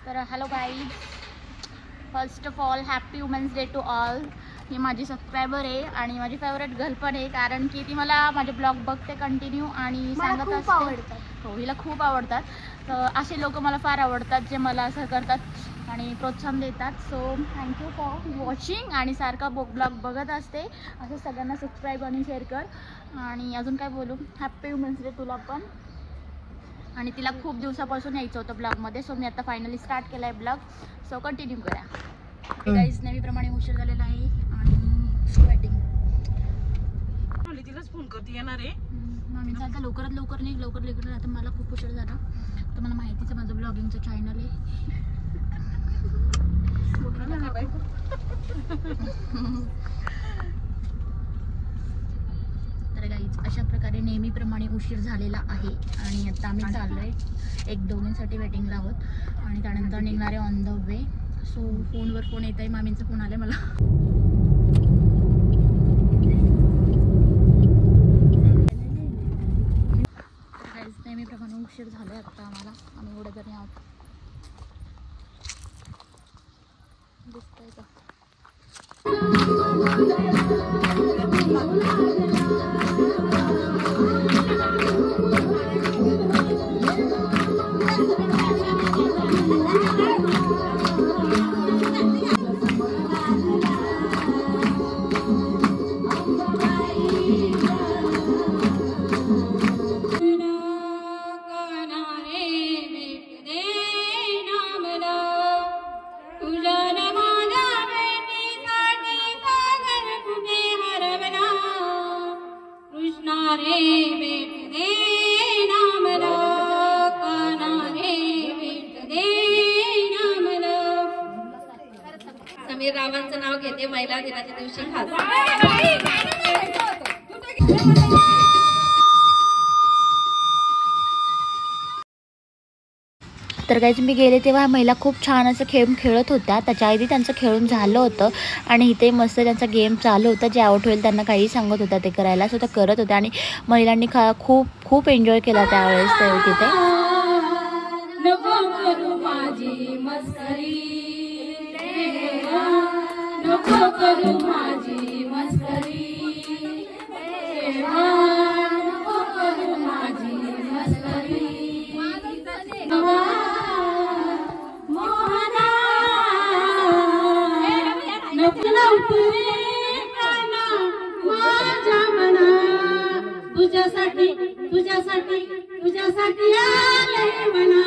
तर hello guys, first of all happy women's day to all. ही माझी subscriber आहे आणि माझी फेवरेट गर्ल पण आहे, कारण की ती मला माझे ब्लॉग बघते कंटिन्यू आणि सांगत असते. हो, हिला खूप आवडतात. तर असे लोक मला फार आवडतात जे मला असं करतात आणि प्रोत्साहन देतात. सो थँक्यू फॉर वॉचिंग आणि सारखा ब्लॉग बघत असते. असं सगळ्यांना सबस्क्राईब आणि शेअर कर. आणि अजून काय बोलू, हॅपी वुमेन्स डे तुला पण. आणि तिला खूप दिवसापासून यायचं होतं ब्लॉगमध्ये, सो मी आता फायनली स्टार्ट केला आहे ब्लॉग. सो कंटिन्यू करा. गाईज, नेहमीप्रमाणे उशीर झालेला आहे आणि वेटिंग. तिलाच फोन करते येणार आहे. मी आता लवकरात लवकर नाही, लवकर आता मला खूप उशीर झाला. तर मला माहितीच आहे माझं ब्लॉगिंगचं चॅनल आहे. तर गाईज, अशा प्रकारे नेहमीप्रमाणे उशीर झालेला आहे आणि आता आम्ही चाललो आहे. एक दोघींसाठी वेटिंगला आहोत आणि त्यानंतर निघणारे ऑन द वे. सो फोनवर फोन येत आहे, मामींचा फोन आला मला. तर गाईज, नेहमीप्रमाणे उशीर झाले आता आम्हाला. आम्ही एवढं जरी आहोत. दिसतंय का? समीर रावांचं नाव घेते महिला दिनाच्या दिवशी खास. तर गाईज, मी गेले तेव्हा महिला खूप छान असं गेम खेळत होत्या. त्याच्या आधी त्यांचं खेळून झालं होतं आणि इथे मस्त त्यांचा गेम चालू होता. जे आउट होईल त्यांना काही सांगत होता ते करायला, सो त्या करत होत्या आणि महिलांनी खूप खूप एन्जॉय केला त्यावेळेस तिथे. नको करू माझी मस्करी, नको करू माझी मस्करी, नको करू माझी मस्करी. मोहना नको काना माझ्या मना, तुझ्यासाठी तुझ्यासाठी तुझ्यासाठी आले मना,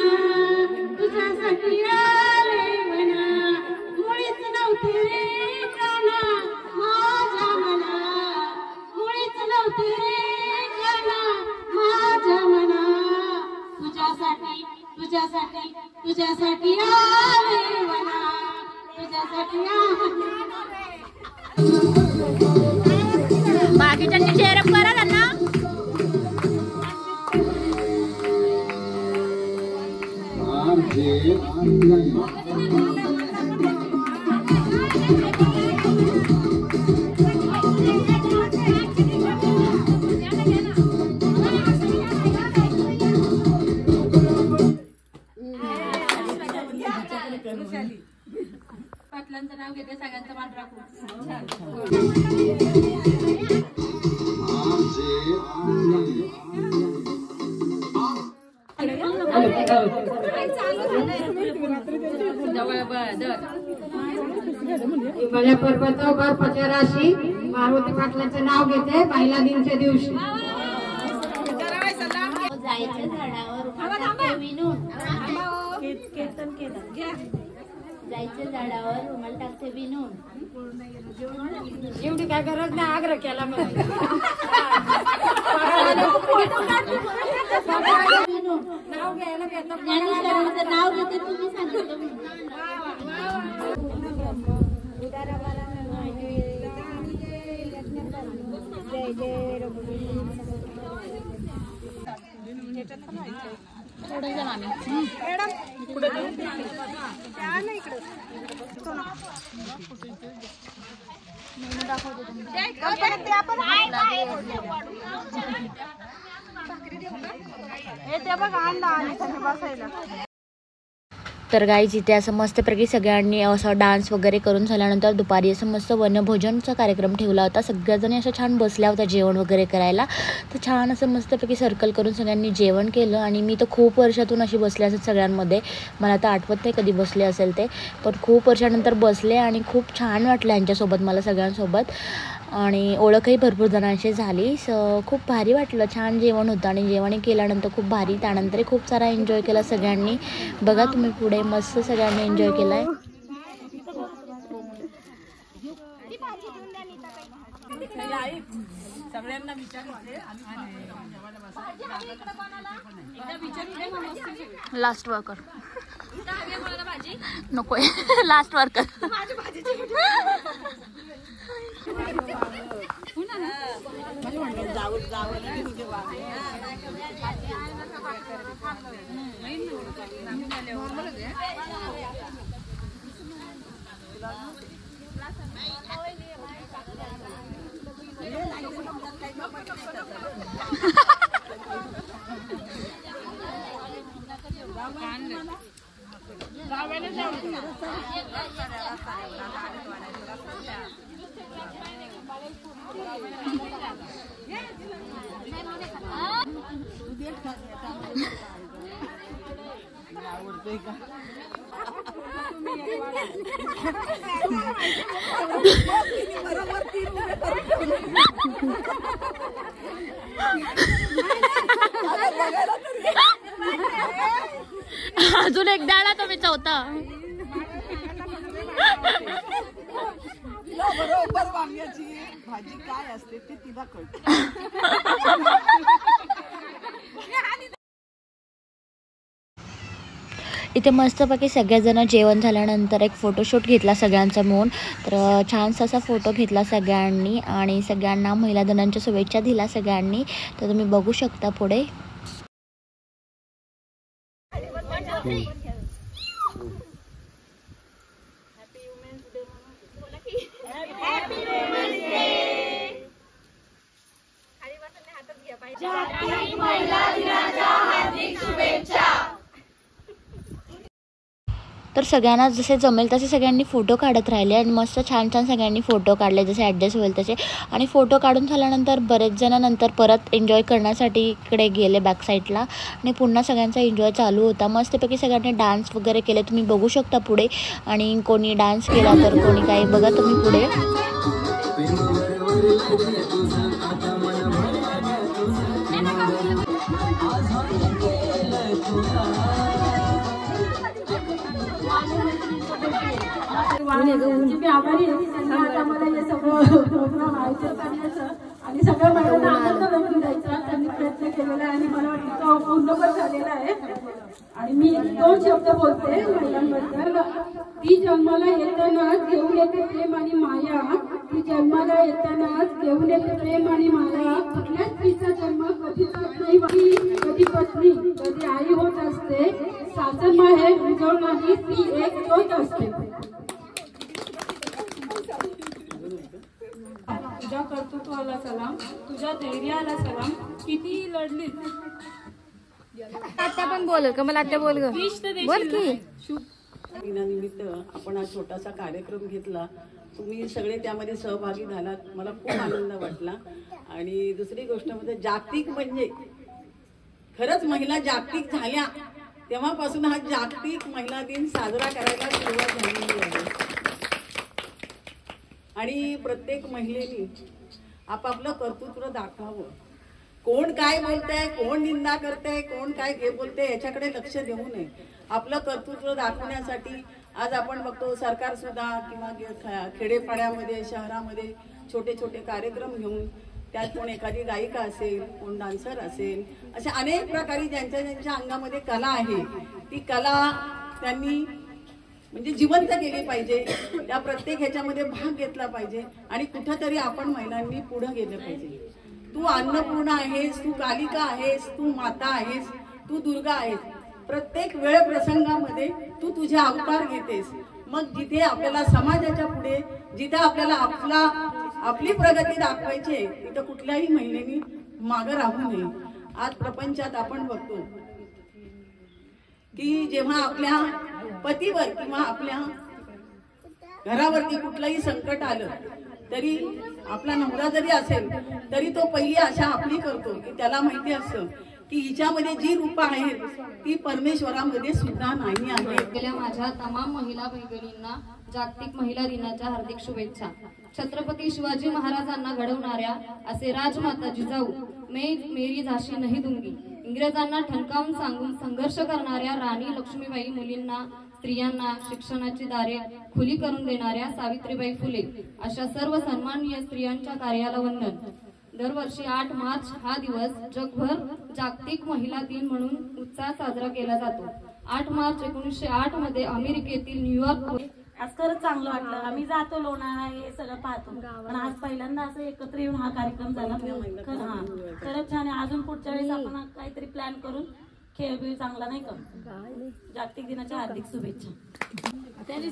तुझ्यासाठी आले मना. मुळीच नव्हती रे काना माझ्या मना, मुळीच नव्हती रे काना माझ्या मना. तुझ्यासाठी तुझ्यासाठी तुझ्यासाठी आले मना, तुझ्यासाठी आले. बाकीच्यांनी शेअर अप करा त्यांना. पाटलांचं नाव घेते, सगळ्यांचं मान राखू. मला पर्वतो बर्फाच्या राशी मारुती पाटलांचं नाव घेते महिला दिनच्या दिवशी. जायचं झाडावर विनून, जायचं झाडावर रुमाल टाकते विनून. एवढी काय गरज नाही, आग्रह केला मला. नाव घ्यायला ज्ञानेश्वरांचं नाव घेते, तुम्ही सांगितलं. थोडं जा मामी. दाखवतो हे ते बघ आणला आणि बसायला. तर गाईज इथे असं मस्तपैकी सगळ्यांनी असं डान्स वगैरे करून झाल्यानंतर दुपारी असं मस्त वनभोजनचा कार्यक्रम ठेवला होता. सगळ्याजणी असं छान बसल्या होत्या जेवण वगैरे करायला. तर छान असं मस्तपैकी सर्कल करून सगळ्यांनी जेवण केलं आणि मी तर खूप वर्षातून अशी बसले असेल सगळ्यांमध्ये. मला तर आठवत नाही कधी बसले असेल ते, पण खूप वर्षानंतर बसले आणि खूप छान वाटलं यांच्यासोबत मला सगळ्यांसोबत. आणि ओळखही भरपूर जणांशी झाली. खूप भारी वाटलं, छान जेवण होतं आणि जेवण केल्यानंतर खूप भारी. त्यानंतर खूप सारा एन्जॉय केला सगळ्यांनी. बघा तुम्ही पुढे मस्त सगळ्यांनी एन्जॉय केलाय. लास्ट वर्कर नकोय, लास्ट वर्कर अजून एक डाळा तुम्ही चौथा. बरोबर वांग्याची भाजी काय असते ते तिला कळतं. इथे मस्तपैकी सगळेजण जेवण झाल्यानंतर एक फोटोशूट घेतला सगळ्यांचा मिळून. तर छानसा असा फोटो घेतला सगळ्यांनी आणि सगळ्यांना महिला दिनाच्या शुभेच्छा दिल्या सगळ्यांनी. तर तुम्ही बघू शकता पुढे. तर सगळ्यांना जसे जमेल तसे सगळ्यांनी फोटो काढत राहिले आणि मस्त छान छान सगळ्यांनी फोटो काढले जसे ॲडजस्ट होईल तसे. आणि फोटो काढून झाल्यानंतर बरेच जण नंतर परत एन्जॉय करण्यासाठी इकडे गेले बॅक साईडला आणि पुन्हा सगळ्यांचा एन्जॉय चालू होता. मस्तपैकी सगळ्यांनी डान्स वगैरे केले, तुम्ही बघू शकता पुढे. आणि कोणी डान्स केला तर कोणी काही, बघा तुम्ही पुढे. मी आभारी आहे त्यांना आता मला हे सगळं प्रोग्राम आयोजित करण्याचं आणि सगळ्या महिलांना आनंद व्यक्त द्यायचा त्यांनी प्रयत्न केलेला आहे आणि मला वाटतं तो पूर्ण पण झालेला आहे. आणि मी 2 शब्द बोलते महिलांबद्दल. ती जन्माला येतानाच घेऊन येते प्रेम आणि माया. ती जन्माला येतानाच घेऊन येते प्रेम आणि माया. कुठल्याच स्त्रीचा जन्म कधीच नाही, कधी पत्नी कधी आई होत असते. सासर माहेर उजवणारी ती एक ज्योत असते. तुझ्या कर्तृत्वाला सलाम, तुझ्या धैर्याला सलाम. किती लढली. आत्या पण बोल का, मला आत्या बोल ग, बोल की. दिनानिमित्त आपण हा छोटासा कार्यक्रम घेतला. तुम्ही सगळे त्यामध्ये सहभागी झालात, मला खूप आनंद वाटला. आणि दुसरी गोष्ट म्हणजे जागतिक म्हणजे खरंच महिला जागतिक झाल्या तेव्हापासून हा जागतिक महिला दिन साजरा करायला सुरुवात झालेली आहे. आणि प्रत्येक महिलेने आपापलं कर्तृत्व दाखवावं. कोण काय बोलतंय, कोण निंदा करतंय, कोण काय हे बोलतंय याच्याकडे लक्ष देऊ नये. आपलं कर्तृत्व दाखवण्यासाठी आज आपण बघतो सरकार सुद्धा किंवा खेडेपाड्यामध्ये शहरामध्ये छोटे छोटे कार्यक्रम घेऊन त्यात कोण एखादी गायिका असेल, कोण डान्सर असेल, अशा अनेक प्रकारे ज्यांच्या ज्यांच्या अंगामध्ये कला आहे ती कला त्यांनी म्हणजे जिवंत केली पाहिजे. त्या प्रत्येक ह्याच्यामध्ये भाग घेतला पाहिजे आणि कुठंतरी आपण महिलांनी पुढे गेलं पाहिजे. तू अन्नपूर्णा आहेस, तू कालिका आहेस, तू माता आहेस, तू दुर्गा आहेस. प्रत्येक वेळ प्रसंगामध्ये तू तुझे अवतार घेतेस. मग जिथे आपल्याला समाजाच्या पुढे, जिथे आपल्याला आपली प्रगती दाखवायची आहे तिथं कुठल्याही महिलेनी मागं राहू नये. आज प्रपंचात आपण बघतो की जेव्हा आपल्या पतीवर किंवा आपल्या घरावरती कुठलंही संकट आलं तरी आपला नवरा जरी असेल तरी तो पहिली आशा आपली करतो की त्याला माहिती असतं की हिच्यामध्ये जी रूप आहेत ती परमेश्वरामध्ये सुद्धा नाही आहे. गेल्या माझ्या तमाम महिला भगिनींना जागतिक महिला दिनाच्या हार्दिक शुभेच्छा. छत्रपती शिवाजी महाराजांना घडवणाऱ्या असे राजमाता जिजाऊ मैं मेरी झाशी नहीं दूंगी, इंग्रजांना ठणकावून सांगून संघर्ष करणाऱ्या राणी लक्ष्मीबाई, मुलींना स्त्रियांना शिक्षणाची दारे खुली करून देणाऱ्या सावित्रीबाई फुले अशा सर्व सन्माननीय स्त्रियांच्या कार्याला वंदन. दरवर्षी 8 मार्च हा दिवस जगभर जागतिक महिला दिन म्हणून उत्साहात साजरा केला जातो. 8 मार्च 1908 मध्ये अमेरिकेतील न्यूयॉर्क. आज खरंच चांगलं वाटलं. आम्ही जातो लोणावळा हे सगळं पाहतो, पण आज पहिल्यांदा असं एकत्र येऊन हा कार्यक्रम झाला. खरंच छान आहे. अजून पुढच्या वेळेस आपण काहीतरी प्लॅन करून खेळ चांगला नाही का. जागतिक दिनाच्या हार्दिक शुभेच्छा.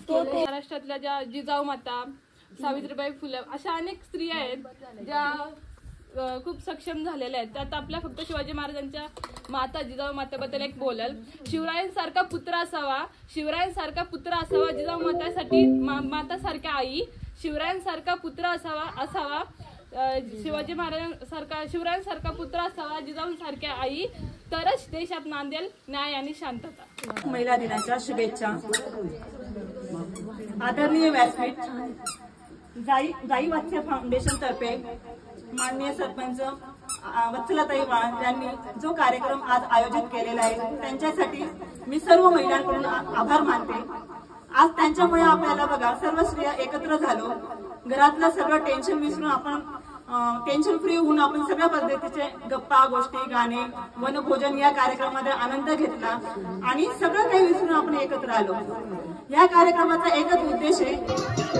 महाराष्ट्रातल्या ज्या जिजाऊ माता, सावित्रीबाई फुले अशा अनेक स्त्रिया आहेत ज्या खूप सक्षम झालेल्या आहेत. त्यात आपल्या फक्त शिवाजी महाराजांच्या माता जिजाऊ मातेबद्दल एक बोलल. शिवरायांसारखा पुत्र असावा, शिवरायांसारखा पुत्र असावा जिजाऊ मातासाठी, मातासारख्या आई, शिवरायांसारखा पुत्र असावा शिवाजी महाराजांसारखा, शिवरायांसारखा पुत्र असावा जिजाऊंसारख्या आई, तरच देशात नांदेल न्याय आणि शांतता. महिला दिनाच्या शुभेच्छा. आदरणीय व्यासपीठ, जाई वात्स्य फाउंडेशन तर्फे माननीय सरपंच वत्सलाताई वाळ यांनी जो कार्यक्रम आज आयोजित केलेला आहे त्यांच्यासाठी मी सर्व महिलांकडून आभार मानते. आज त्यांच्यामुळे आपल्याला बघा सर्व स्त्रिया एकत्र झालो, घरातलं सगळं टेन्शन विसरून आपण टेन्शन फ्री होऊन आपण सगळ्या पद्धतीचे गप्पा गोष्टी गाणे वनभोजन या कार्यक्रमामध्ये आनंद घेतला आणि सगळं काही विसरून आपण एकत्र आलो. या कार्यक्रमाचा एकच उद्देश आहे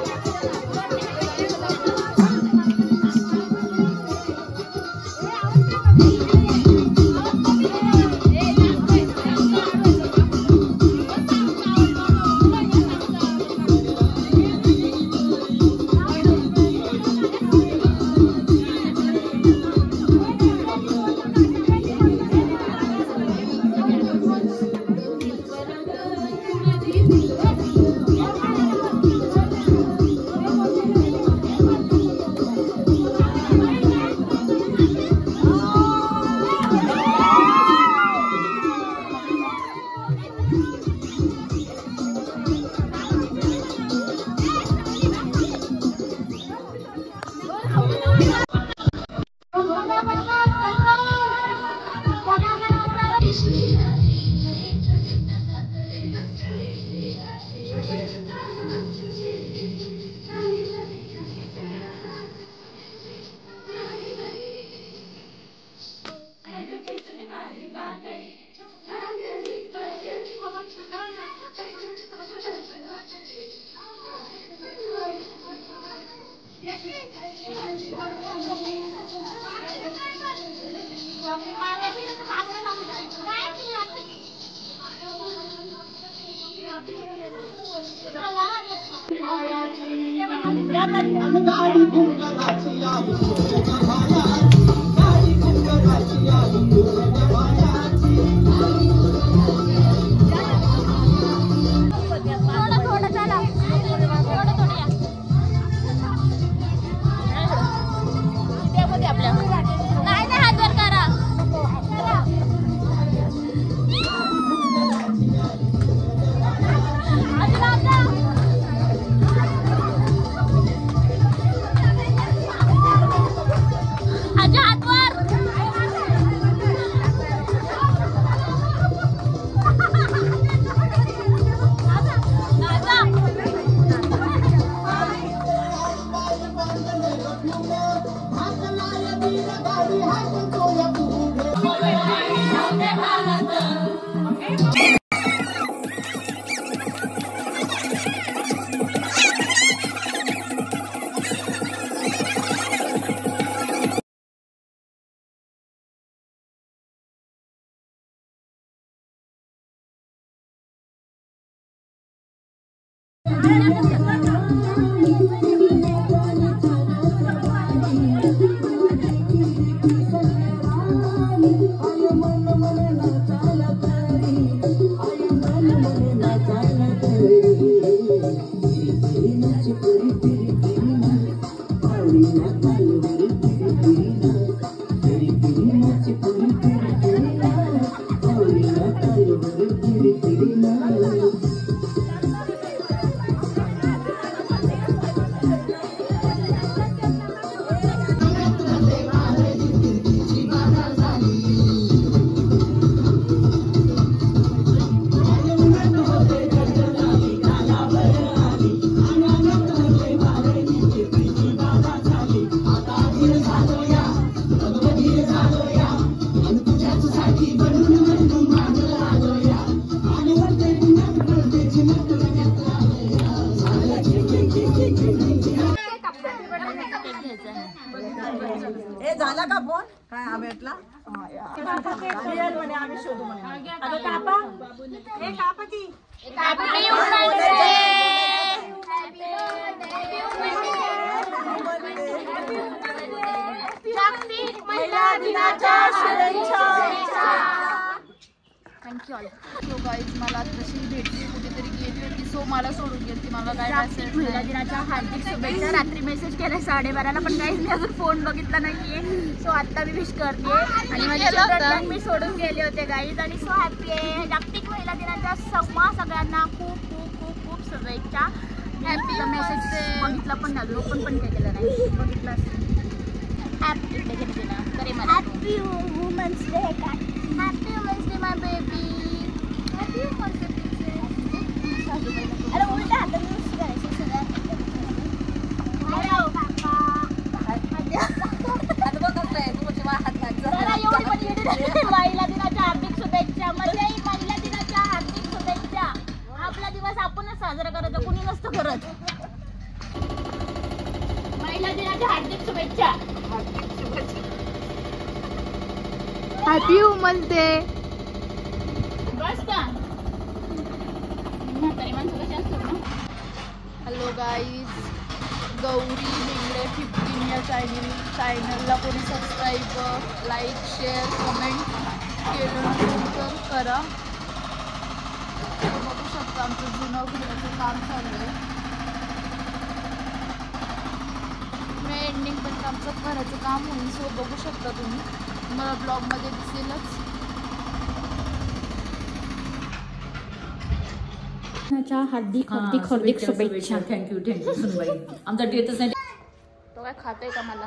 मन मन नाचायला तयारी, आई मन मन नाचायला हे झाला का फोन काय हा भेटला आम्ही शोधू म्हणे अगं कापा हे कापा ती जागतिक महिला दिनाच्या शुभेच्छा. Thank you all. सो गाईज मला तशी भेटली कुठेतरी गेली होती सो मला सोडून गेली मला काय मेसेज महिला दिनाच्या हार्दिक शुभेच्छा. रात्री मेसेज केला 12:30ला पण काहीच मी अजून फोन बघितला नाहीये. सो आत्ता मी विश करते आणि माझ्या मी सोडून गेले होते गाईज आणि सो हॅपी आहे. जागतिक महिला दिनाच्या सगळ्यांना खूप खूप खूप खूप शुभेच्छा. हॅपी मेसेज बघितला पण नाही ओपन पण काय केलं नाही बघितलं happy happy women's day. Happy women's day my baby. Happy women's day. अरे उलटा हातात यूज करायचं सगळ्या महिला दिनाच्या हार्दिक शुभेच्छा. म्हणजे महिला दिनाच्या हार्दिक शुभेच्छा. आपला दिवस आपणच साजरा करायचा कुणी नसतं करत. महिला दिनाच्या हार्दिक शुभेच्छा. Happy women's day. बस का हॅलो गाईज. गौरी लिंगडे 15 या चॅनलला कोणी सबस्क्राईब लाईक शेअर कमेंट केलं नसेल तर करा. बघू शकता आमचं जुनं घराचं काम चालू आहे. मे एंडिंगपर्यंत आमचं घराचं काम होईल सो बघू शकता तुम्ही. मला ब्लॉगमध्ये दिसेलच. हार्दिक हार्दिक हार्दिक शुभेच्छा. थँक्यू सुनबाई. आमचा डेटच नाही. तो काय खातोय का मला.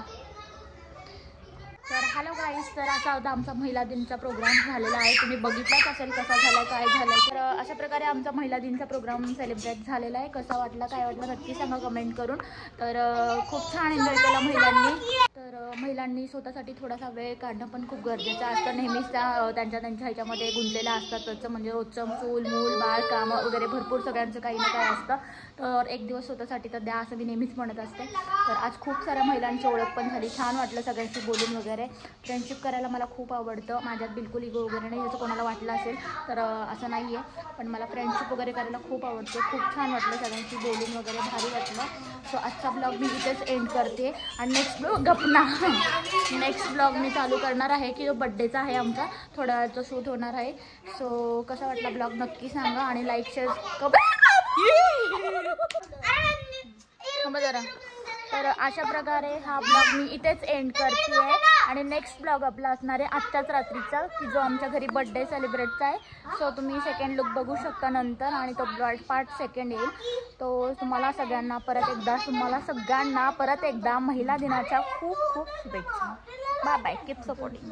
तर हॅलो गाईज. तर असा होता आमचा महिला दिनचा प्रोग्राम झालेला आहे. तुम्ही बघितलाच असेल कसा झाला काय झालं. तर अशा प्रकारे आमचा महिला दिनचा प्रोग्राम सेलिब्रेट झालेला आहे. कसा वाटला काय वाटलं नक्की सांगा कमेंट करून. तर खूप छान एन्जॉय केला महिलांनी. तर महिलांनी स्वतःसाठी थोडासा वेळ काढणं पण खूप गरजेचं असतं. नेहमीच त्यांच्या ह्याच्यामध्ये गुंतलेल्या असतात. त्याचं म्हणजे रोजचं चूल मूल बाळ कामं वगैरे भरपूर सगळ्यांचं काही ना काही असतं. तर एक दिवस स्वतःसाठी तर द्या असं मी नेहमीच म्हणत असते. तर आज खूप साऱ्या महिलांची ओळख पण झाली. छान वाटलं सगळ्यांशी बोलून वगैरे. फ्रेंडशिप करायला मला खूप आवडतं. माझ्यात बिलकुल इगो वगैरे नाही. जसं कोणाला वाटलं असेल तर असं नाही आहे. पण मला फ्रेंडशिप वगैरे करायला खूप आवडते. खूप छान वाटलं सगळ्यांशी बोलून वगैरे भारी वाटलं. सो आजचा ब्लॉग मी इथेच एंड करते आणि नेक्स्ट ब्लॉग मी चालू करणार आहे की जो बड्डेचा आहे आमचा थोड्या वेळाचं शूट होणार आहे. सो कसा वाटला ब्लॉग नक्की सांगा आणि लाईक शेअर जरा. तर अशा प्रकारे हा ब्लॉग मी इथेच एंड करते आहे आणि नेक्स्ट ब्लॉग आपला असणार आहे आजच्याच रात्रीचा की जो आमच्या घरी बड्डे सेलिब्रेटचा आहे. सो तुम्ही सेकंड लुक बघू शकता नंतर आणि तो पार्ट सेकंड येईल. तो तुम्हाला सगळ्यांना परत एकदा महिला दिनाच्या खूप खूप शुभेच्छा. Bye bye. Keep supporting.